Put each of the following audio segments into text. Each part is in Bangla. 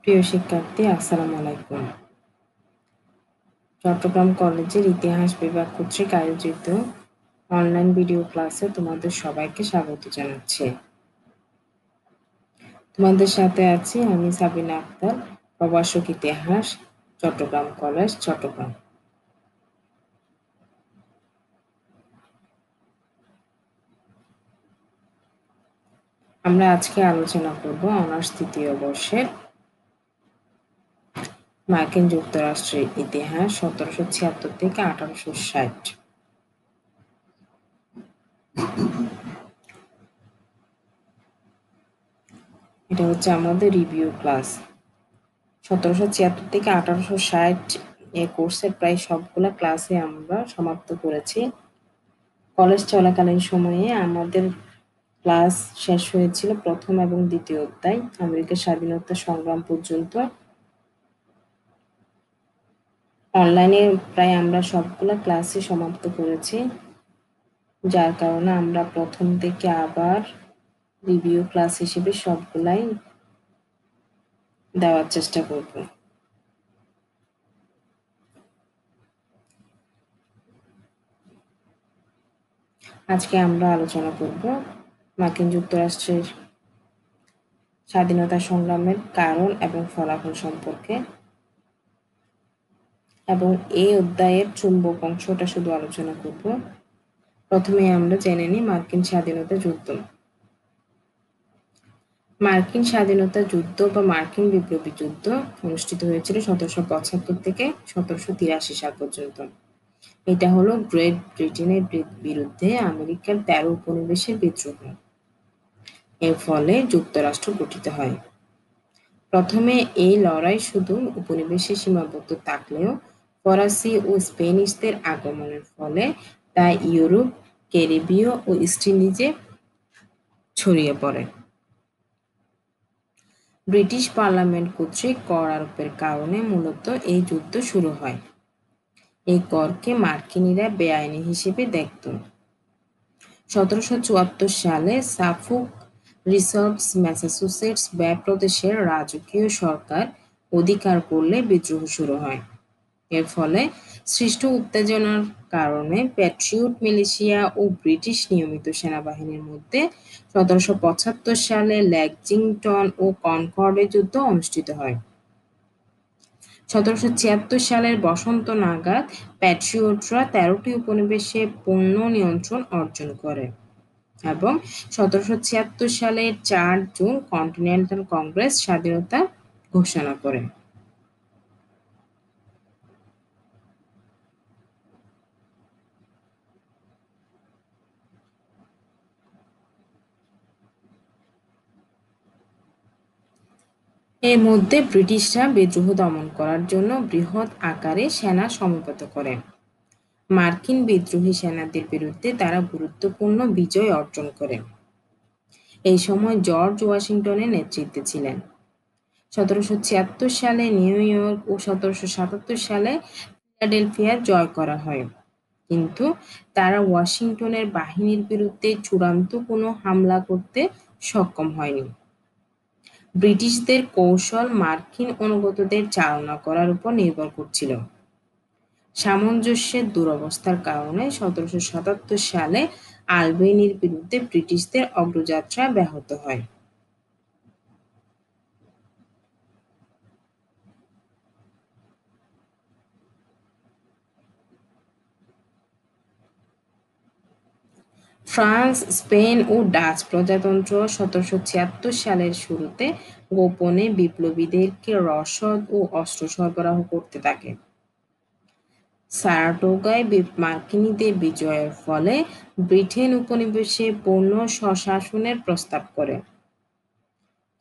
প্রিয় শিক্ষার্থী, আসসালামু আলাইকুম। চট্টগ্রাম কলেজের ইতিহাস বিভাগ কর্তৃক আয়োজিত অনলাইন ভিডিও ক্লাসে তোমাদের সবাইকে স্বাগত জানাচ্ছি। তোমাদের সাথে আছি আমি সাবিনা আক্তার, প্রভাষক ইতিহাস, চট্টগ্রাম কলেজ, চট্টগ্রাম। আমরা আজকে আলোচনা করব অনার্স তৃতীয় বর্ষের মার্কিন যুক্তরাষ্ট্রের ইতিহাস 1776 থেকে 1860। এটা হচ্ছে আমাদের রিভিউ ক্লাস। 1776 থেকে 1860 এই কোর্সের প্রায় সবগুলা ক্লাসে আমরা সমাপ্ত করেছি। কলেজ চলাকালীন সময়ে আমাদের ক্লাস শেষ হয়েছিল প্রথম এবং দ্বিতীয় অধ্যায় আমেরিকার স্বাধীনতা সংগ্রাম পর্যন্ত। অনলাইনে প্রায় আমরা সবগুলা ক্লাসই সমাপ্ত করেছি, যার কারণে আমরা প্রথম থেকে আবার রিভিউ ক্লাস হিসেবে সবগুলাই দেওয়ার চেষ্টা করব। আজকে আমরা আলোচনা করব মার্কিন যুক্তরাষ্ট্রের স্বাধীনতা সংগ্রামের কারণ এবং ফলাফল সম্পর্কে, এবং এই অধ্যায়ের চুম্বক অংশটা শুধু আলোচনা করব। প্রথমে আমরা জেনে নিই মার্কিন স্বাধীনতা যুদ্ধ। মার্কিন স্বাধীনতা যুদ্ধ বা মার্কিন বিপ্লবী যুদ্ধ অনুষ্ঠিত হয়েছিল 1775 থেকে 1783 সাল পর্যন্ত। এটা হলো গ্রেট ব্রিটেনের বিরুদ্ধে আমেরিকার 13 উপনিবেশের বিদ্রোহ। এর ফলে যুক্তরাষ্ট্র গঠিত হয়। প্রথমে এই লড়াই শুধু উপনিবেশে সীমাবদ্ধ থাকলেও ফরাসি ও স্প্যানিশদের আগমনের ফলে তা ইউরোপ, ক্যারিবীয় ও ইস্ট ইন্ডিজে ছড়িয়ে পড়ে। ব্রিটিশ পার্লামেন্ট কর্তৃক কর আরোপের কারণে মূলত এই যুদ্ধ শুরু হয়। এই করকে মার্কিনিরা বেআইনি হিসেবে দেখত। 1774 সালে সাফোক রিসার্ভস ম্যাসাচুসেটস বে প্রদেশের রাজকীয় সরকার অধিকার করলে বিদ্রোহ শুরু হয়। এর ফলে সৃষ্ট উত্তেজনার কারণে প্যাট্রিয়ট মিলিশিয়া ও ব্রিটিশ নিয়মিত সেনাবাহিনীর মধ্যে 1775 সালে লেক্সিংটন ও কনকর্ডে যুদ্ধ অনুষ্ঠিত হয়। 1776 সালের বসন্ত নাগাদ প্যাট্রিয়টরা 13টি উপনিবেশে পূর্ণ নিয়ন্ত্রণ অর্জন করে এবং 1776 সালের 4 জুন কন্টিনেন্টাল কংগ্রেস স্বাধীনতা ঘোষণা করে। এর মধ্যে ব্রিটিশরা বিদ্রোহ দমন করার জন্য বৃহৎ আকারে সেনা সমবেত করে। মার্কিন বিদ্রোহী সেনাদের বিরুদ্ধে তারা গুরুত্বপূর্ণ বিজয় অর্জন করে। এই সময় জর্জ ওয়াশিংটনের নেতৃত্বে ছিলেন। 1776 সালে নিউ ইয়র্ক ও 1777 সালে ফিলাডেলফিয়া জয় করা হয়, কিন্তু তারা ওয়াশিংটনের বাহিনীর বিরুদ্ধে চূড়ান্ত কোনো হামলা করতে সক্ষম হয়নি। ব্রিটিশদের কৌশল মার্কিন অনুগতদের চালনা করার উপর নির্ভর করছিল। সামঞ্জস্যের দুরবস্থার কারণে 1777 সালে আলবেনির বিরুদ্ধে ব্রিটিশদের অগ্রযাত্রা ব্যাহত হয়। ফ্রান্স, স্পেন ও ডাচ প্রজাতন্ত্র 1776 সালের শুরুতে গোপনে বিপ্লবীদেরকে রসদ ও অস্ত্র সরবরাহ করতে থাকে। সারাটোগায় মার্কিনীদের বিজয়ের ফলে ব্রিটেন উপনিবেশে পূর্ণ স্বশাসনের প্রস্তাব করে,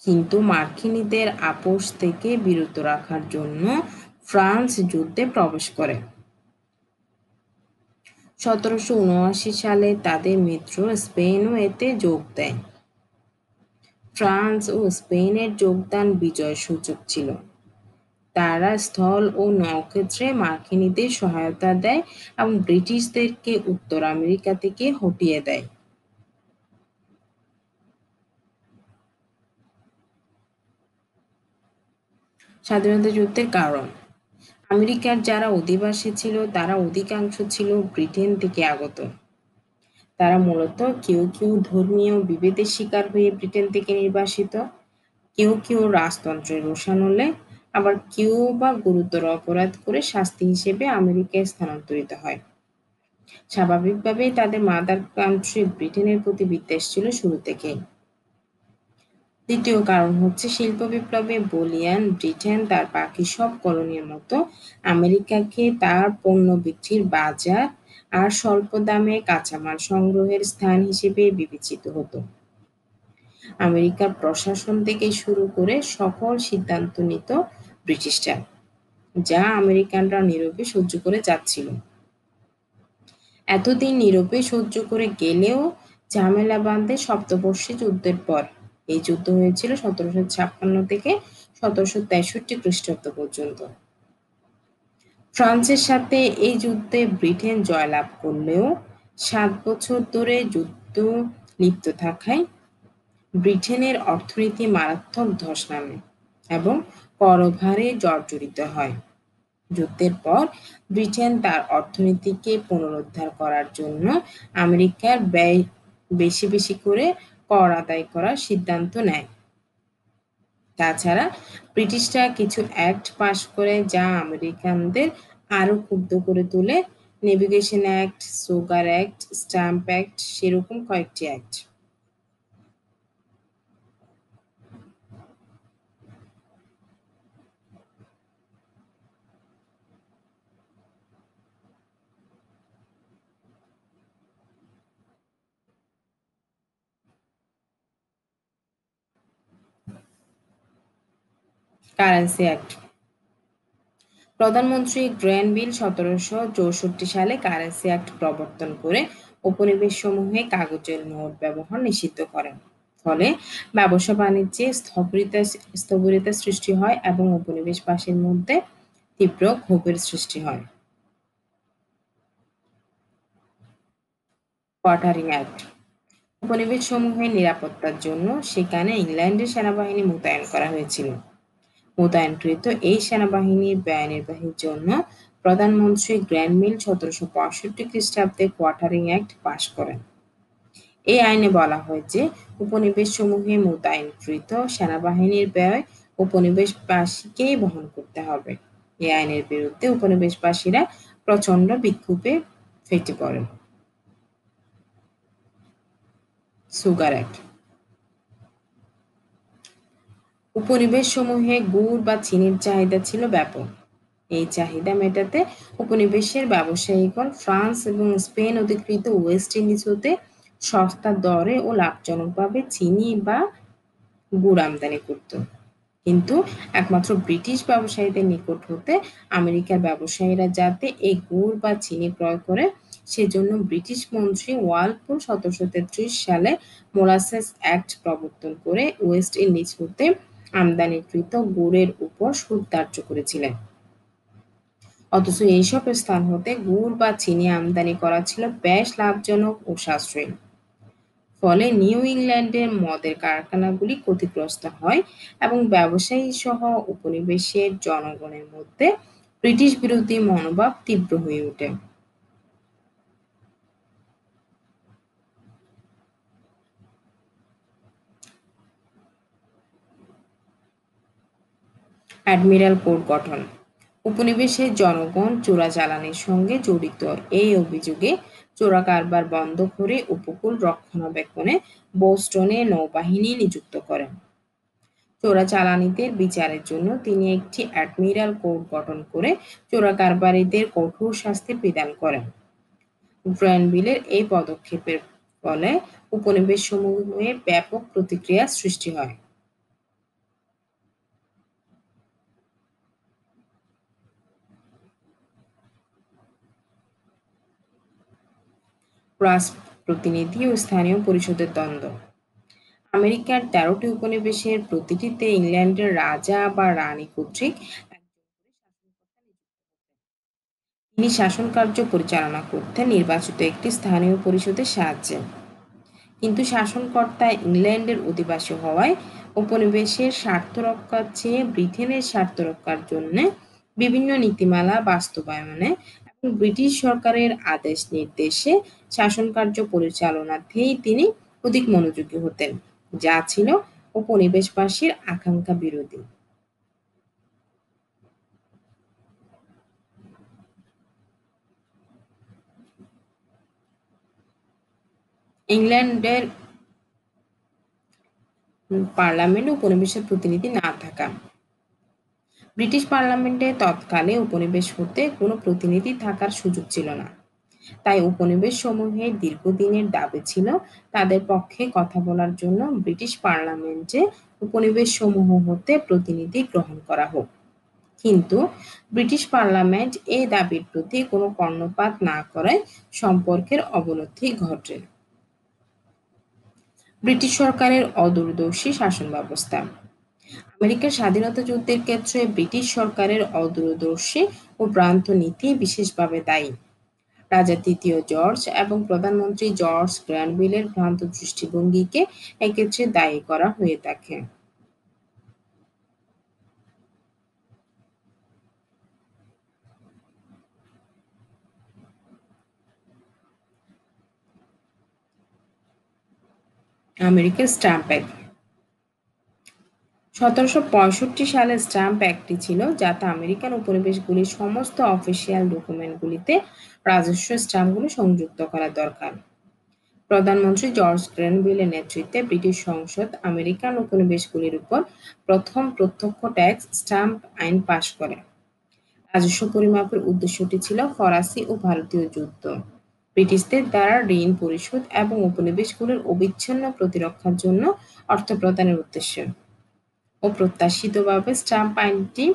কিন্তু মার্কিনীদের আপোষ থেকে বিরত রাখার জন্য ফ্রান্স যুদ্ধে প্রবেশ করে। 1779 সালে তাদের মিত্র স্পেনও এতে যোগ দেয়। ফ্রান্স ও স্পেনের যোগদান বিজয় সূচক ছিল। তারা স্থল ও নৌক্ষেত্রে মার্কিনীদের সহায়তা দেয় এবং ব্রিটিশদেরকে উত্তর আমেরিকা থেকে হটিয়ে দেয়। স্বাধীনতা যুদ্ধের কারণ: আমেরিকার যারা অধিবাসী ছিল তারা অধিকাংশ ছিল ব্রিটেন থেকে আগত। তারা মূলত কেউ কেউ ধর্মীয় বিভেদের শিকার হয়ে ব্রিটেন থেকে নির্বাসিত, কেউ কেউ রাজতন্ত্রের রোষানলে, আবার কেউ বা গুরুতর অপরাধ করে শাস্তি হিসেবে আমেরিকায় স্থানান্তরিত হয়। স্বাভাবিকভাবেই তাদের মাদার কান্ট্রি ব্রিটেনের প্রতি বিদ্বেষ ছিল শুরু থেকেই। দ্বিতীয় কারণ হচ্ছে শিল্প বিপ্লবে বলীয়ান ব্রিটেন তার বাকি সব কলোনির মতো আমেরিকাকে তার পণ্য বিক্রির বাজার আর স্বল্প দামে কাঁচামাল সংগ্রহের স্থান হিসেবে বিবেচিত হতো। আমেরিকার প্রশাসন থেকে শুরু করে সকল সিদ্ধান্ত নিত ব্রিটিশরা, যা আমেরিকানরা নীরবে সহ্য করে যাচ্ছিল। এতদিন নীরবে সহ্য করে গেলেও ঝামেলা বাঁধে সপ্তবর্ষী যুদ্ধের পর। এই যুদ্ধ হয়েছিল ১৭৫৬ থেকে ১৭৬৩ খ্রিস্টাব্দ পর্যন্ত। ফ্রান্সের সাথে এই যুদ্ধে ব্রিটেন জয়লাভ করলেও ৭ বছর ধরে যুদ্ধ লিপ্ত থাকায় ব্রিটেনের অর্থনীতি মারাত্মক ধস নামে এবং করভারে জর্জরিত হয়। যুদ্ধের পর ব্রিটেন তার অর্থনীতিকে পুনরুদ্ধার করার জন্য আমেরিকার ব্যয় বেশি বেশি করে কর আদায় করার সিদ্ধান্ত নেয়। তাছাড়া ব্রিটিশরা কিছু অ্যাক্ট পাশ করে যা আমেরিকানদের আরও ক্ষুব্ধ করে তোলে: navigation act, sugar act, stamp act, সেরকম কয়েকটি অ্যাক্ট। কারেন্সি অ্যাক্ট: প্রধানমন্ত্রী গ্র্যানভিল ১৭৬৪ সালে কারেন্সি অ্যাক্ট প্রবর্তন করে উপনিবেশসমূহে কাগজের নোট ব্যবহার নিষিদ্ধ করেন। ফলে ব্যবসা বাণিজ্যে স্থবিরতা সৃষ্টি হয় এবং উপনিবেশবাসীর মধ্যে তীব্র ক্ষোভের সৃষ্টি হয়। কোয়ার্টারিং অ্যাক্ট: উপনিবেশসমূহের নিরাপত্তার জন্য সেখানে ইংল্যান্ডের সেনাবাহিনী মোতায়েন করা হয়েছিল। মোতায়েনকৃত এই সেনাবাহিনীর ব্যয় নির্বাহের জন্য প্রধানমন্ত্রী গ্র্যানভিল ১৭৬৫ খ্রিস্টাব্দে কোয়ার্টারিং অ্যাক্ট পাশ করেন। এই আইনে বলা হয় যে উপনিবেশসমূহে মোতায়েনকৃত সেনাবাহিনীর ব্যয় উপনিবেশবাসীকেই বহন করতে হবে। এই আইনের বিরুদ্ধে উপনিবেশবাসীরা প্রচণ্ড বিক্ষোভে ফেটে পড়ে। সুগার অ্যাক্ট: উপনিবেশসমূহে গুড় বা চিনির চাহিদা ছিল ব্যাপক। এই চাহিদা মেটাতে উপনিবেশের ব্যবসায়ীগণ ফ্রান্স এবং স্পেন অধিকৃত ওয়েস্ট ইন্ডিজ হতে সস্তা দরে ও লাভজনকভাবে চিনি বা গুড় আমদানি করত। কিন্তু একমাত্র ব্রিটিশ ব্যবসায়ীদের নিকট হতে আমেরিকার ব্যবসায়ীরা যাতে এই গুড় বা চিনি ক্রয় করে, সেজন্য ব্রিটিশ মন্ত্রী ওয়ালপোল ১৭৩৩ সালে মোলাসেস অ্যাক্ট প্রবর্তন করে ওয়েস্ট ইন্ডিজ হতে আমদানিকৃত গুড়ের উপর শুল্ক ধার্য করেছিলেন। অথচ এইসব স্থান হতে গুড় বা চিনি আমদানি করা ছিল বেশ লাভজনক ও সাশ্রয়ী। ফলে নিউ ইংল্যান্ডের মদের কারখানাগুলি ক্ষতিগ্রস্ত হয় এবং ব্যবসায়ী সহ উপনিবেশের জনগণের মধ্যে ব্রিটিশ বিরোধী মনোভাব তীব্র হয়ে ওঠে। অ্যাডমিরাল কোড গঠন: উপনিবেশের জনগণ চোরাচালানের সঙ্গে জড়িত এই অভিযোগে চোরা কারবার বন্ধ করে উপকূল রক্ষণাবেক্ষণে বোস্টনে নৌবাহিনী নিযুক্ত করেন। চোরাচালানিদের বিচারের জন্য তিনি একটি অ্যাডমিরাল কোড গঠন করে চোরা কারবারিদের কঠোর শাস্তি বিধান করেন। গ্র্যানভিলের এই পদক্ষেপের ফলে উপনিবেশসমূহে ব্যাপক প্রতিক্রিয়ার সৃষ্টি হয়। রাজপ্রতিনিধি ও স্থানীয় পরিষদের দ্বন্দ্ব: আমেরিকার ১৩টি উপনিবেশের প্রতিটিতে ইংল্যান্ডের রাজা বা রানী কর্তৃক তিনি শাসনকার্য পরিচালনা করতেন নির্বাচিত একটি স্থানীয় পরিষদের সাহায্যে। কিন্তু শাসনকর্তা ইংল্যান্ডের অধিবাসী হওয়ায় উপনিবেশের স্বার্থ রক্ষার চেয়ে ব্রিটেনের স্বার্থ রক্ষার জন্য বিভিন্ন নীতিমালা বাস্তবায়নে এবং ব্রিটিশ সরকারের আদেশ নির্দেশে শাসনকার্য পরিচালনাতেই তিনি অধিক মনোযোগী হতেন, যা ছিল উপনিবেশবাসীর আকাঙ্ক্ষা বিরোধী। ইংল্যান্ডের পার্লামেন্টে উপনিবেশের প্রতিনিধি না থাকা। ব্রিটিশ পার্লামেন্টে তৎকালে উপনিবেশ হতে কোনো প্রতিনিধি থাকার সুযোগ ছিল না। তাই উপনিবেশ সমূহের দীর্ঘদিনের দাবি ছিল তাদের পক্ষে কথা বলার জন্য ব্রিটিশ পার্লামেন্টে উপনিবেশ সমূহ হতে প্রতিনিধি গ্রহণ করা হোক। কিন্তু ব্রিটিশ পার্লামেন্ট এই দাবির প্রতি কোনো কর্ণপাত না করায় সম্পর্কের অবনতি ঘটে। ব্রিটিশ সরকারের অদূরদর্শী শাসন ব্যবস্থা। আমেরিকার স্বাধীনতা যুদ্ধের ক্ষেত্রে ব্রিটিশ সরকারের অদূরদর্শী ও ভ্রান্ত নীতি বিশেষভাবে দায়ী। রাজা তৃতীয় জর্জ এবং প্রধানমন্ত্রী জর্জ গ্র্যানভিলের ভ্রান্ত দৃষ্টিভঙ্গিকে এক্ষেত্রে দায়ী করা হয়ে থাকে। আমেরিকার স্ট্যাম্প অ্যাক্ট। 1765 সালে স্ট্যাম্প অ্যাক্টটি ছিল যাতে আমেরিকান উপনিবেশগুলির সমস্ত অফিসিয়াল ডকুমেন্টগুলিতে রাজস্ব স্ট্যাম্পগুলি সংযুক্ত করা দরকার। প্রধানমন্ত্রী জর্জ গ্রেনভিলের নেতৃত্বে ব্রিটিশ সংসদ আমেরিকান উপনিবেশগুলির উপর প্রথম প্রত্যক্ষ ট্যাক্স স্ট্যাম্প আইন পাশ করে। রাজস্ব পরিমাপের উদ্দেশ্যটি ছিল ফরাসি ও ভারতীয় যুদ্ধ, ব্রিটিশদের দ্বারা ঋণ পরিশোধ এবং উপনিবেশগুলির অবিচ্ছিন্ন প্রতিরক্ষার জন্য অর্থ প্রদানের উদ্দেশ্যে। অপ্রত্যাশিতভাবে স্ট্যাম্প আইনটি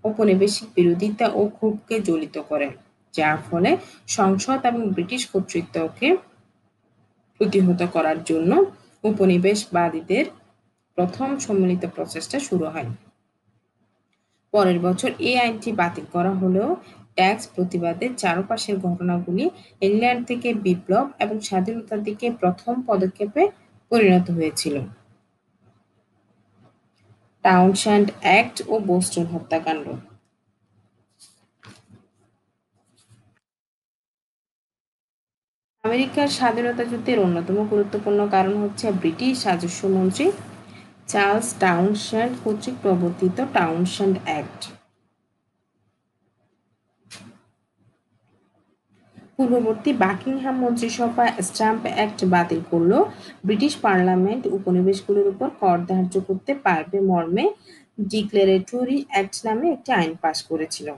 ঔপনিবেশিক বিরোধিতা ও ক্ষোভকে জ্বলিত করে, যার ফলে সংসদ এবং ব্রিটিশ কর্তৃত্বকে প্রতিহত করার জন্য উপনিবেশবাদীদের প্রথম সম্মিলিত প্রচেষ্টা শুরু হয়। পরের বছর এই আইনটি বাতিল করা হলেও ট্যাক্স প্রতিবাদের চারপাশের ঘটনাগুলি ইংল্যান্ড থেকে বিপ্লব এবং স্বাধীনতার দিকে প্রথম পদক্ষেপে পরিণত হয়েছিল। টাউনশেন্ড অ্যাক্ট ও বোস্টন হত্যাকাণ্ড। আমেরিকার স্বাধীনতা যুদ্ধের অন্যতম গুরুত্বপূর্ণ কারণ হচ্ছে ব্রিটিশ রাজস্ব মন্ত্রী চার্লস টাউনশেন্ড কর্তৃক প্রবর্তিত টাউনশেন্ড অ্যাক্ট। পূর্ববর্তী বাকিংহাম মন্ত্রিসভা স্ট্যাম্প অ্যাক্ট বাতিল করলেও ব্রিটিশ পার্লামেন্ট উপনিবেশগুলির উপর কর ধার্য করতে পারবে মর্মে ডিক্লারেটরি অ্যাক্ট নামে একটি আইন পাশ করেছিল।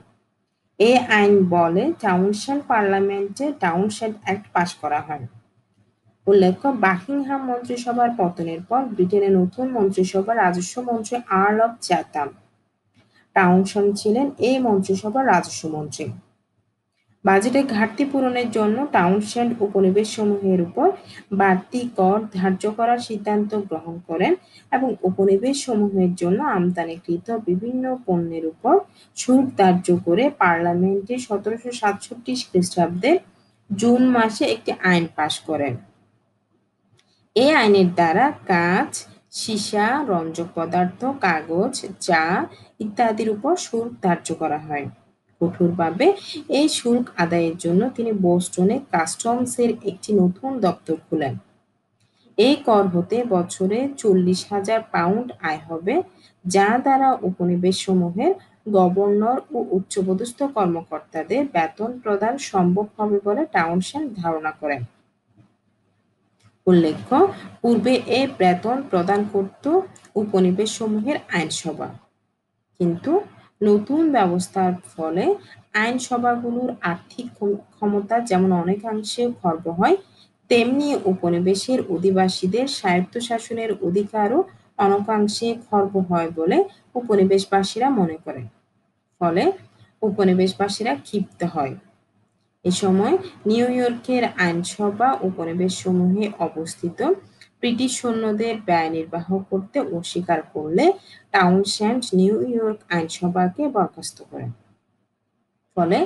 এই আইন বলে টাউনশেন্ড পার্লামেন্টে টাউনশেন্ড অ্যাক্ট পাশ করা হয়। উল্লেখ্য, বাকিংহাম মন্ত্রিসভার পতনের পর ব্রিটেনের নতুন মন্ত্রিসভার রাজস্ব মন্ত্রী আর্ল অব চ্যাথাম। টাউনশেন্ড ছিলেন এই মন্ত্রিসভার রাজস্ব মন্ত্রী। বাজেটের ঘাটতি পূরণের জন্য টাউনশেন্ড উপনিবেশসমূহের উপর বাড়তি কর ধার্য করার সিদ্ধান্ত গ্রহণ করেন এবং উপনিবেশসমূহের জন্য আমদানিকৃত বিভিন্ন পণ্যের উপর শুল্ক ধার্য করে পার্লামেন্টে 1767 খ্রিস্টাব্দের জুন মাসে একটি আইন পাশ করেন। এই আইনের দ্বারা কাঁচ, সীসা, রঞ্জক পদার্থ, কাগজ, চা ইত্যাদির উপর শুল্ক ধার্য করা হয়। কঠোরভাবে এই শুল্ক আদায়ের জন্য তিনি বোস্টনে কাস্টমসের একটি নতুন দপ্তর খোলেন। এই কর হতে বছরে 40,000 পাউন্ড আয় হবে, যা দ্বারা উপনিবেশসমূহের গভর্নর ও উচ্চপদস্থ কর্মকর্তাদের বেতন প্রদান সম্ভব হবে বলে টাউনশেন্ড ধারণা করেন। উল্লেখ্য, পূর্বে এ বেতন প্রদান করত উপনিবেশসমূহের আইনসভা, কিন্তু নতুন ব্যবস্থার ফলে আইনসভাগুলোর আর্থিক ক্ষমতা যেমন অনেকাংশে খর্ব হয়, তেমনি উপনিবেশের অধিবাসীদের স্বায়ত্তশাসনের অধিকারও অনেকাংশে খর্ব হয় বলে উপনিবেশবাসীরা মনে করেন। ফলে উপনিবেশবাসীরা ক্ষিপ্ত হয়। এ সময় নিউ ইয়র্কের আইনসভা উপনিবেশসমূহে অবস্থিত ব্রিটিশ সৈন্যদের ব্যয় নির্বাহ করতে অস্বীকার করলে টাউনশেন্ড নিউ ইয়র্ক আইনসভাকে বরখাস্ত করেন। ফলে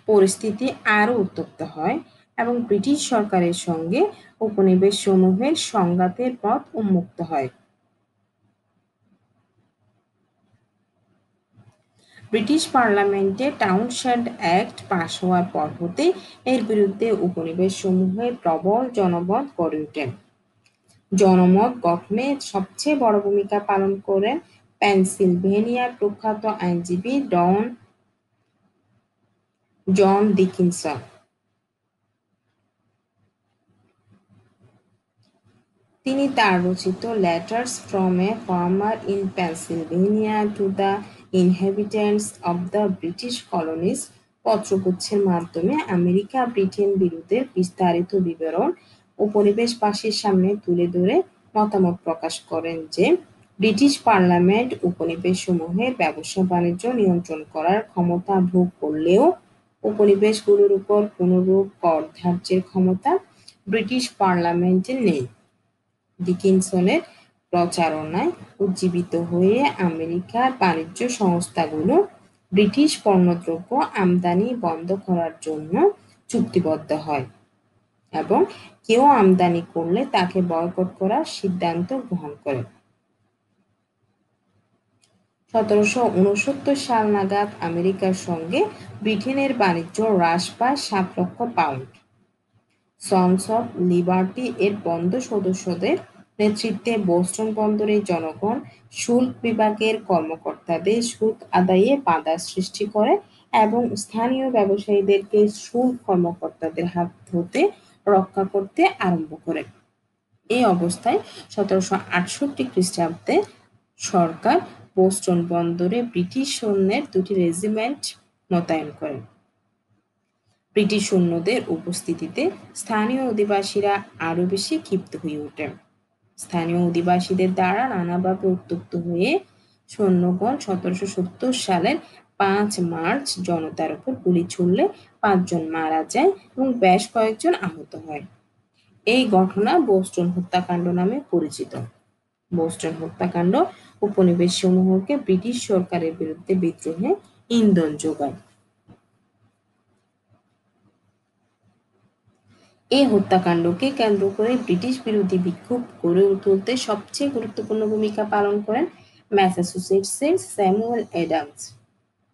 পরিস্থিতি আরও উত্তপ্ত হয় এবং ব্রিটিশ সরকারের সঙ্গে উপনিবেশসমূহের সংঘাতের পথ উন্মুক্ত হয়। ব্রিটিশ পার্লামেন্টে টাউনশেন্ড অ্যাক্ট পাশ হওয়ার পর হতে এর বিরুদ্ধে উপনিবেশসমূহে প্রবল জনমত গড়ে ওঠে। জনমত গঠনে সবচেয়ে বড় ভূমিকা পালন করেন পেনসিলভেনিয়ার প্রখ্যাত আইনজীবী জন ডিকিনসন। তিনি তার রচিত letters from a farmer in Pennsylvania to the inhabitants of the British colonies পত্রগুচ্ছের মাধ্যমে আমেরিকা ব্রিটেন বিরোধের বিস্তারিত বিবরণ উপনিবেশবাসীর সামনে তুলে ধরে মতামত প্রকাশ করেন যে ব্রিটিশ পার্লামেন্ট উপনিবেশসমূহের ব্যবসা বাণিজ্য নিয়ন্ত্রণ করার ক্ষমতা ভোগ করলেও উপনিবেশগুলোর উপর কোনরূপ কর ধার্যের ক্ষমতা ব্রিটিশ পার্লামেন্টের নেই। ডিকিনসনের প্রচারণায় উজ্জীবিত হয়ে আমেরিকার বাণিজ্য সংস্থাগুলো ব্রিটিশ পণ্যদ্রব্য আমদানি বন্ধ করার জন্য চুক্তিবদ্ধ হয় এবং কেউ আমদানি করলে তাকে বয়কট করার সিদ্ধান্ত গ্রহণ করে। 1769 সাল নাগাদ আমেরিকার সঙ্গে ব্রিটেনের বাণিজ্য হ্রাস পায় 7 লক্ষ পাউন্ড। সন্স অফ লিবার্টি এর বন্ধ সদস্যদের নেতৃত্বে বোস্টন বন্দরের জনগণ শুল্ক বিভাগের কর্মকর্তাদের শুল্ক আদায়ে বাধা সৃষ্টি করে এবং স্থানীয় ব্যবসায়ীদেরকে শুল্ক কর্মকর্তাদের হাত হতে রক্ষা করতে আরম্ভ করে। এই অবস্থায় 1768 খ্রিস্টাব্দে সরকার বোস্টন বন্দরে ব্রিটিশ সৈন্যের 2টি রেজিমেন্ট মোতায়েন করে। ব্রিটিশ সৈন্যদের উপস্থিতিতে স্থানীয় অধিবাসীরা আরও বেশি ক্ষিপ্ত হয়ে ওঠে। স্থানীয় অধিবাসীদের দ্বারা নানাভাবে উত্ত্যক্ত হয়ে সৈন্যগণ 1770 সালের 5 মার্চ জনতার উপর গুলি ছুড়লে 5 জন মারা যায় এবং বেশ কয়েকজন আহত হয়। এই ঘটনা বোস্টন হত্যাকাণ্ড নামে পরিচিত। বোস্টন হত্যাকাণ্ড উপনিবেশসমূহকে ব্রিটিশ সরকারের বিরুদ্ধে বিদ্রোহে ইন্ধন যোগায়। এই হত্যাকাণ্ডকে কেন্দ্র করে ব্রিটিশ বিরোধী বিক্ষোভ গড়ে তুলতে সবচেয়ে গুরুত্বপূর্ণ ভূমিকা পালন করেন ম্যাসাচুসেটসের স্যামুয়েল অ্যাডামস।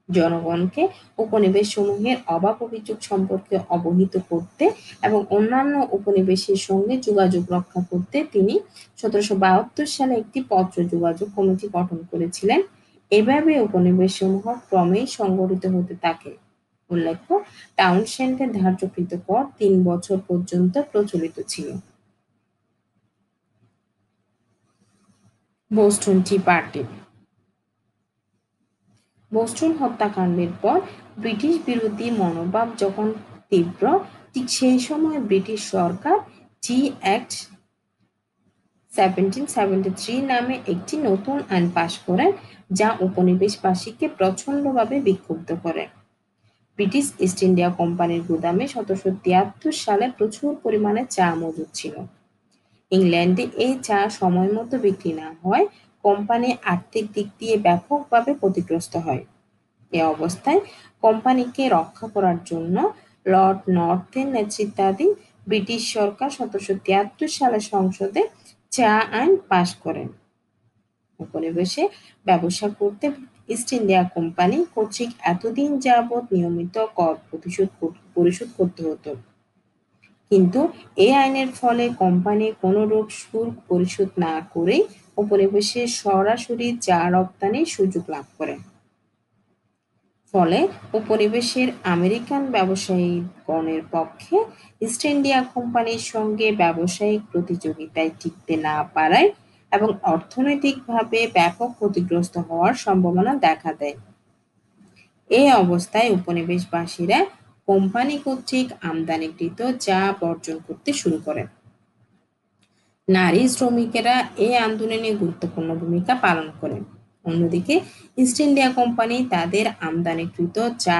জনগণকে উপনিবেশসমূহের অভাব অভিযোগ সম্পর্কে অবহিত করতে এবং অন্যান্য উপনিবেশের সঙ্গে যোগাযোগ রক্ষা করতে তিনি 1772 সালে একটি পত্র যোগাযোগ কমিটি গঠন করেছিলেন। এভাবে উপনিবেশসমূহ ক্রমেই সংগঠিত হতে থাকে। উল্লেখ্য, টাউনশেন্ডের ধার্যকৃত কর 3 বছর পর্যন্ত প্রচলিত ছিল। Boston tea party. বোস্টন হত্যাকাণ্ডের পর ব্রিটিশ বিরোধী মনোভাব যখন তীব্র, ঠিক সেই সময় ব্রিটিশ সরকার টি অ্যাক্ট 1773 নামে একটি নতুন আইন পাশ করেন, যা উপনিবেশবাসীকে প্রচণ্ডভাবে বিক্ষুব্ধ করে। ব্রিটিশ ইস্ট ইন্ডিয়া কোম্পানির গুদামে 1773 সালে প্রচুর পরিমাণে চা মজুদ ছিল। ইংল্যান্ডে এই চা সময়মতো বিক্রি না হওয়ায় কোম্পানি আর্থিক দিক দিয়ে ব্যাপকভাবে ক্ষতিগ্রস্ত হয়। এ অবস্থায় কোম্পানিকে রক্ষা করার জন্য লর্ড নর্থের নেতৃত্বাধীন ব্রিটিশ সরকার 1773 সালে সংসদে চা আইন পাশ করেন। উপনিবেশে ব্যবসা করতে ইস্ট ইন্ডিয়া কোম্পানি কর্তৃক এতদিন যাবৎ নিয়মিত কর পরিশোধ করতে হতো, কিন্তু এই আইনের ফলে কোম্পানি কোনরূপ শুল্ক পরিশোধ না করেই উপনিবেশে সরাসরি চা রপ্তানির সুযোগ লাভ করে। ফলে উপনিবেশের আমেরিকান ব্যবসায়ীগণের পক্ষে ইস্ট ইন্ডিয়া কোম্পানির সঙ্গে ব্যবসায়িক প্রতিযোগিতায় টিকতে না পারায় এবং অর্থনৈতিকভাবে ব্যাপক ক্ষতিগ্রস্ত হওয়ার সম্ভাবনা দেখা দেয়। এই অবস্থায় উপনিবেশবাসীরা কোম্পানি কর্তৃক আমদানিকৃত চা বর্জন করতে শুরু করে। নারী শ্রমিকেরা এই আন্দোলনে গুরুত্বপূর্ণ ভূমিকা পালন করে। অন্যদিকে ইস্ট ইন্ডিয়া কোম্পানি তাদের আমদানিকৃত চা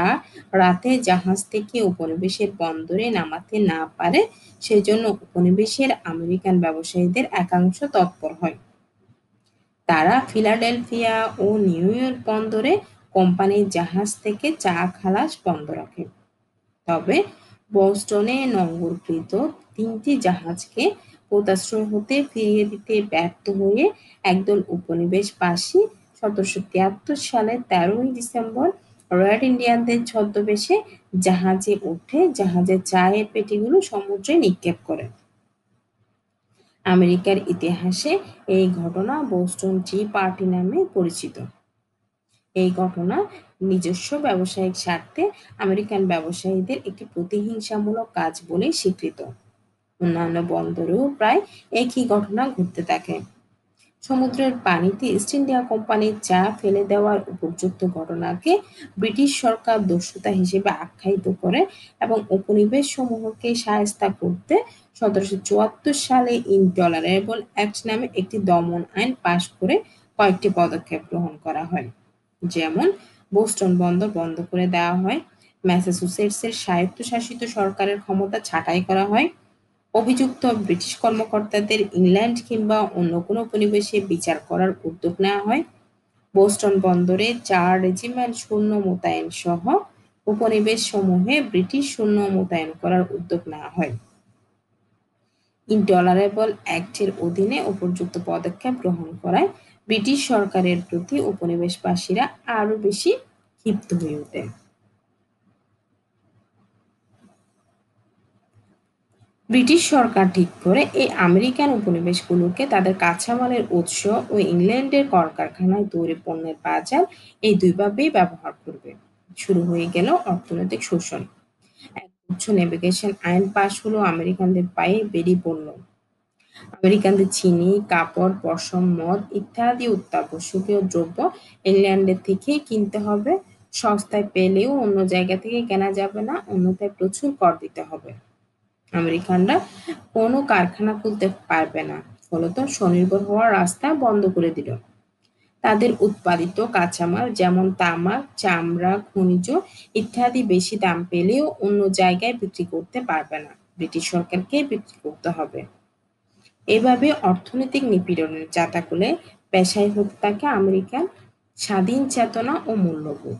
রাতে জাহাজ থেকে উপনিবেশের বন্দরে নামাতে না পারে, সেজন্য উপনিবেশের আমেরিকান ব্যবসায়ীদের একাংশ তৎপর হয়। তারা ফিলাডেলফিয়া ও নিউ ইয়র্ক বন্দরে কোম্পানির জাহাজ থেকে চা খালাস বন্ধ রাখে। তবে বোস্টনে নোঙরকৃত 3টি জাহাজকে পোতাশ্রয় হতে ফিরিয়ে দিতে ব্যর্থ হয়ে একদল উপনিবেশবাসী 1773 সালে 13ই ডিসেম্বর রয়্যাল ইন্ডিয়ানদের ছদ্মবেশে জাহাজে উঠে জাহাজের চায়ের পেটিগুলো সমুদ্রে নিক্ষেপ করে। আমেরিকার ইতিহাসে এই ঘটনা বোস্টন টি পার্টি নামে পরিচিত। এই ঘটনা নিজস্ব ব্যবসায়িক স্বার্থে আমেরিকান ব্যবসায়ীদের একটি প্রতিহিংসামূলক কাজ বলে স্বীকৃত। অন্যান্য বন্দরেও প্রায় একই ঘটনা ঘটতে থাকে। সমুদ্রের পানিতে ইস্ট ইন্ডিয়া কোম্পানির চা ফেলে দেওয়ার উপযুক্ত ঘটনাকে ব্রিটিশ সরকার দস্যুতা হিসেবে আখ্যায়িত করে এবং উপনিবেশ সমূহকে শায়েস্তা করতে 1774 সালে ইনটলারেবল অ্যাক্ট নামে একটি দমন আইন পাশ করে কয়েকটি পদক্ষেপ গ্রহণ করা হয়। যেমন বোস্টন বন্দর বন্ধ করে দেওয়া হয়, ম্যাসাচুসেটসের স্বায়ত্তশাসিত সরকারের ক্ষমতা ছাঁটাই করা হয়, অভিযুক্ত ব্রিটিশ কর্মকর্তাদের ইংল্যান্ড কিংবা অন্য কোনো উপনিবেশে বিচার করার উদ্যোগ নেওয়া হয়, বোস্টন বন্দরে 4 রেজিমেন্ট সৈন্য মোতায়েন সহ উপনিবেশ সমূহে ব্রিটিশ সৈন্য মোতায়েন করার উদ্যোগ নেওয়া হয়। ইনটলারেবল অ্যাক্টের অধীনে উপযুক্ত পদক্ষেপ গ্রহণ করায় ব্রিটিশ সরকারের প্রতি উপনিবেশবাসীরা আরও বেশি ক্ষিপ্ত হয়ে ওঠে। ব্রিটিশ সরকার ঠিক করে এই আমেরিকান উপনিবেশগুলোকে তাদের কাঁচামালের উৎস ও ইংল্যান্ডের কলকারখানায় তৈরি পণ্যের বাজার এই দুইভাবেই ব্যবহার করবে। শুরু হয়ে গেল অর্থনৈতিক শোষণ। এক উচ্চ নেভিগেশন আইন পাশ হলো, আমেরিকানদের পায়ে বেরিয়ে পড়ল। আমেরিকানদের চিনি, কাপড়, পশম, মদ ইত্যাদি অত্যাবশ্যকীয় দ্রব্য ইংল্যান্ডের থেকেই কিনতে হবে। সস্তায় পেলেও অন্য জায়গা থেকে কেনা যাবে না, অন্যথায় প্রচুর কর দিতে হবে। আমেরিকানরা কোনো কারখানা খুলতে পারবে না, ফলত স্বনির্ভর হওয়ার রাস্তা বন্ধ করে দিল। তাদের উৎপাদিত কাঁচামাল যেমন তামাক, চামড়া, খনিজ ইত্যাদি বেশি দাম পেলেও অন্য জায়গায় বিক্রি করতে পারবে না, ব্রিটিশ সরকারকে বিক্রি করতে হবে। এভাবে অর্থনৈতিক নিপীড়নের জাতাকলে পেশায় হতে থাকে আমেরিকান স্বাধীন চেতনা ও মূল্যবোধ।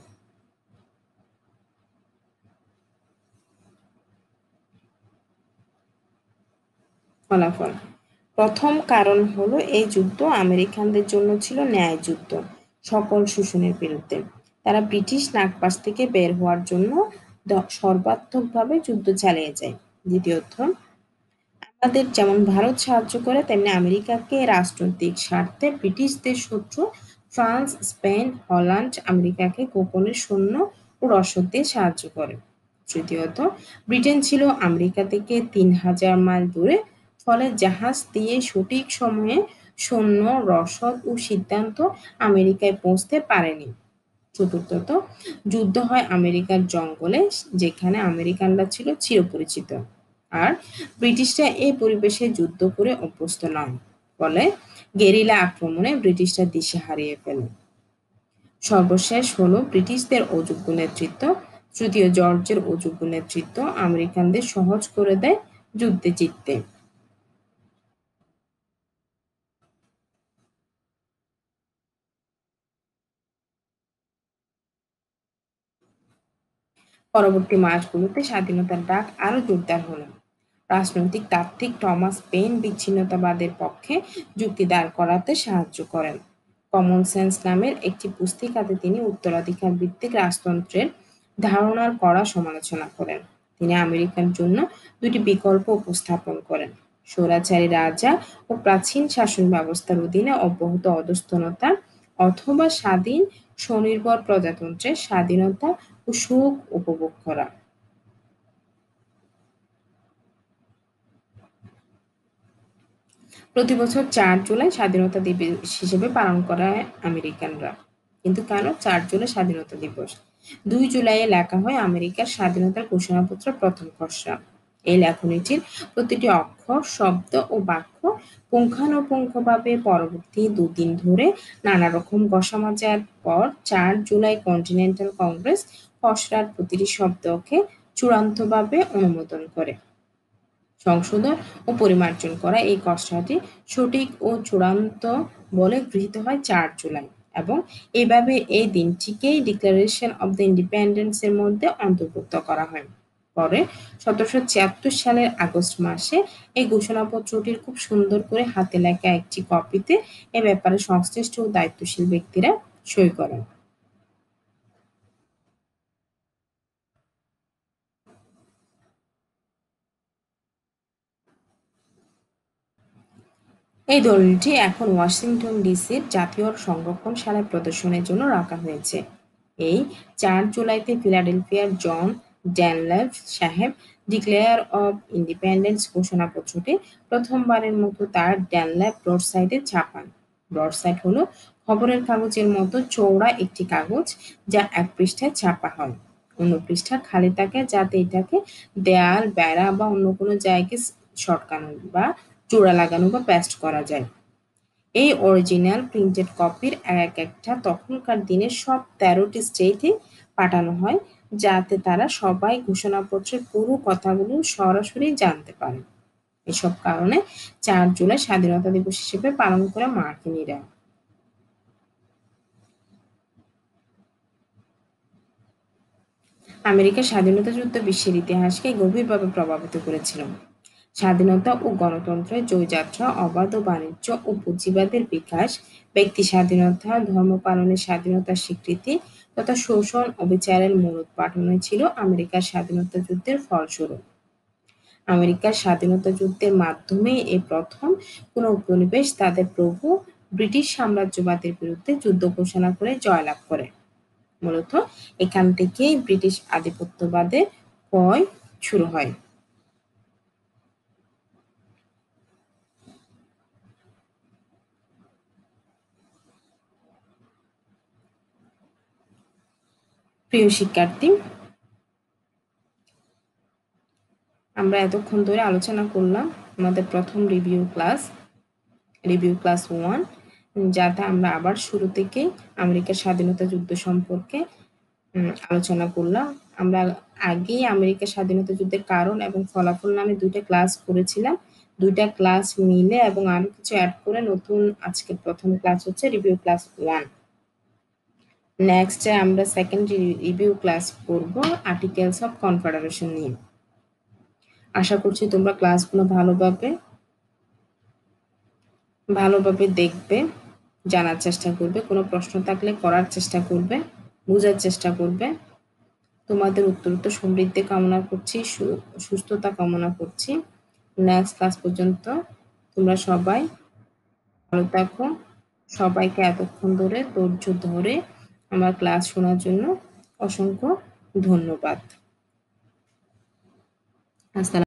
ফলাফল: প্রথম কারণ হলো এই যুদ্ধ আমেরিকানদের জন্য ছিল ন্যায় যুদ্ধ, সকল শোষণের বিরুদ্ধে। তারা ব্রিটিশ নাগপাশ থেকে বের হওয়ার জন্য সর্বাত্মকভাবে যুদ্ধ চালিয়ে যায়। দ্বিতীয়ত, আমাদের যেমন ভারত সাহায্য করে তেমনি আমেরিকাকে রাজনৈতিক স্বার্থে ব্রিটিশদের শত্রু ফ্রান্স, স্পেন, হল্যান্ড আমেরিকাকে গোপনে সৈন্য ও রসদ দিয়ে সাহায্য করে। তৃতীয়ত, ব্রিটেন ছিল আমেরিকা থেকে 3000 মাইল দূরে, ফলে জাহাজ দিয়ে সঠিক সময়ে সৈন্য, রসদ ও সিদ্ধান্ত আমেরিকায় পৌঁছতে পারেনি। চতুর্থত, যুদ্ধ হয় আমেরিকার জঙ্গলে, যেখানে আমেরিকানরা ছিল চিরপরিচিত, আর ব্রিটিশরা এই পরিবেশে যুদ্ধ করে অভ্যস্ত নয়, ফলে গেরিলা আক্রমণে ব্রিটিশরা দিশা হারিয়ে ফেলে। সর্বশেষ হলো ব্রিটিশদের অযোগ্য নেতৃত্ব। তৃতীয় জর্জের অযোগ্য নেতৃত্ব আমেরিকানদের সহজ করে দেয় যুদ্ধে জিততে। পরবর্তী মাসগুলোতে স্বাধীনতার ডাক আরো জোরদার হলো। রাজনৈতিক তাত্ত্বিক টমাস পেইন বিচ্ছিন্নতাবাদের পক্ষে যুক্তি দাঁড় করাতে সাহায্য করেন। কমন সেন্স নামের একটি পুস্তিকাতে তিনি উত্তরাধিকার ভিত্তিক রাজতন্ত্রের ধারণার কড়া সমালোচনা করেন। তিনি আমেরিকার জন্য দুটি বিকল্প উপস্থাপন করেন: স্বৈরাচারী রাজা ও প্রাচীন শাসন ব্যবস্থার অধীনে অব্যাহত অধস্তনতা, অথবা স্বাধীন স্বনির্ভর প্রজাতন্ত্রের স্বাধীনতা ও সুখ উপভোগ করা। প্রতি বছর 4 জুলাই স্বাধীনতা দিবস হিসেবে পালন করা আমেরিকানরা। কিন্তু কেন 4 জুলাই স্বাধীনতা দিবস? 2 জুলাইয়ে লেখা হয় আমেরিকার স্বাধীনতার ঘোষণাপত্র প্রথম খসড়া। এই লেখনীটির প্রতিটি অক্ষর, শব্দ ও বাক্য পুঙ্খানুপুঙ্খভাবে পরবর্তী 2 দিন ধরে নানা রকম ঘষামাজার পর 4 জুলাই কন্টিনেন্টাল কংগ্রেস খসড়ার প্রতিটি শব্দকে চূড়ান্তভাবে অনুমোদন করে। সংশোধন ও পরিমার্জন করা এই খসড়াটি সঠিক ও চূড়ান্ত বলে গৃহীত হয় 4 জুলাই, এবং এভাবে এই দিনটিকেই ডিক্লারেশন অব দ্য ইন্ডিপেন্ডেন্স এর মধ্যে অন্তর্ভুক্ত করা হয়। পরে 1776 সালের আগস্ট মাসে এই ঘোষণাপত্রটির খুব সুন্দর করে হাতে লেখা একটি কপিতে এ ব্যাপারে সংশ্লিষ্ট ও দায়িত্বশীল ব্যক্তিরা সই করেন। এই দলিলটি এখন ওয়াশিংটন ডিসির জাতীয় সংরক্ষণশালায় প্রদর্শনের জন্য রাখা হয়েছে। এই 4 জুলাইতে ফিলাডেলফিয়ার জন ড্যানলপ সাহেব ডিক্লেয়ার অব ইন্ডিপেন্ডেন্স ঘোষণাপত্রটি প্রথমবারের মতো তার ড্যানলপ ব্রডসাইডে ছাপান। ব্রডসাইড হলো খবরের কাগজের মতো চওড়া একটি কাগজ যা এক পৃষ্ঠায় ছাপা হয়, অন্য পৃষ্ঠা খালি থাকে যাতে এটাকে দেয়াল, বেড়া বা অন্য কোনো জায়গায় সটকানো বা জোড়া লাগানো বা পেস্ট করা যায়। এই অরিজিনাল প্রিন্টেড কপির একটা তখনকার দিনের সব ১৩টি স্টেটে পাঠানো হয় যাতে তারা সবাই ঘোষণাপত্রের পুরো কথাগুলো সরাসরি জানতে পারে। এসব কারণে ৪ জুলাই স্বাধীনতা দিবস হিসেবে পালন করে মার্কিনিরা। আমেরিকার স্বাধীনতা যুদ্ধ বিশ্বের ইতিহাসকে গভীরভাবে প্রভাবিত করেছিল। স্বাধীনতা ও গণতন্ত্রের জয়যাত্রা, অবাধ বাণিজ্য ও পুঁজিবাদের বিকাশ, ব্যক্তি স্বাধীনতা, ধর্ম পালনের স্বাধীনতার স্বীকৃতি তথা শোষণ ও বিচারের মূলোৎপাটনই ছিল আমেরিকার স্বাধীনতা যুদ্ধের ফলস্বরূপ। আমেরিকার স্বাধীনতা যুদ্ধের মাধ্যমেই এই প্রথম কোনো উপনিবেশ তাদের প্রভু ব্রিটিশ সাম্রাজ্যবাদের বিরুদ্ধে যুদ্ধ ঘোষণা করে জয়লাভ করে। মূলত এখান থেকেই ব্রিটিশ আধিপত্যবাদের ক্ষয় শুরু হয়। প্রিয় শিক্ষার্থী, আমরা এতক্ষণ ধরে আলোচনা করলাম আমাদের প্রথম রিভিউ ক্লাস 1, যাতে আমরা আবার শুরু থেকে আমেরিকার স্বাধীনতা যুদ্ধ সম্পর্কে আলোচনা করলাম। আমরা আগেই আমেরিকার স্বাধীনতা যুদ্ধের কারণ এবং ফলাফল নামে 2টা ক্লাস করেছিলাম। 2টা ক্লাস মিলে এবং আরো কিছু অ্যাড করে নতুন আজকে প্রথম ক্লাস হচ্ছে রিভিউ ক্লাস 1। নেক্সট আমরা সেকেন্ড রিভিউ ক্লাস করব আর্টিকেলস অফ কনফেডারেশন নিয়ে। আশা করছি তোমরা ক্লাসগুলো ভালোভাবে দেখবে, জানার চেষ্টা করবে, কোনো প্রশ্ন থাকলে করার চেষ্টা করবে, বোঝার চেষ্টা করবে। তোমাদের উত্তরোত্তর সমৃদ্ধি কামনা করছি, সুস্থতা কামনা করছি। নেক্সট ক্লাস পর্যন্ত তোমরা সবাই ভালো থাকো। সবাইকে এতক্ষণ ধরে ধৈর্য ধরে আমার ক্লাস শোনার জন্য অসংখ্য ধন্যবাদ। আসসালাম।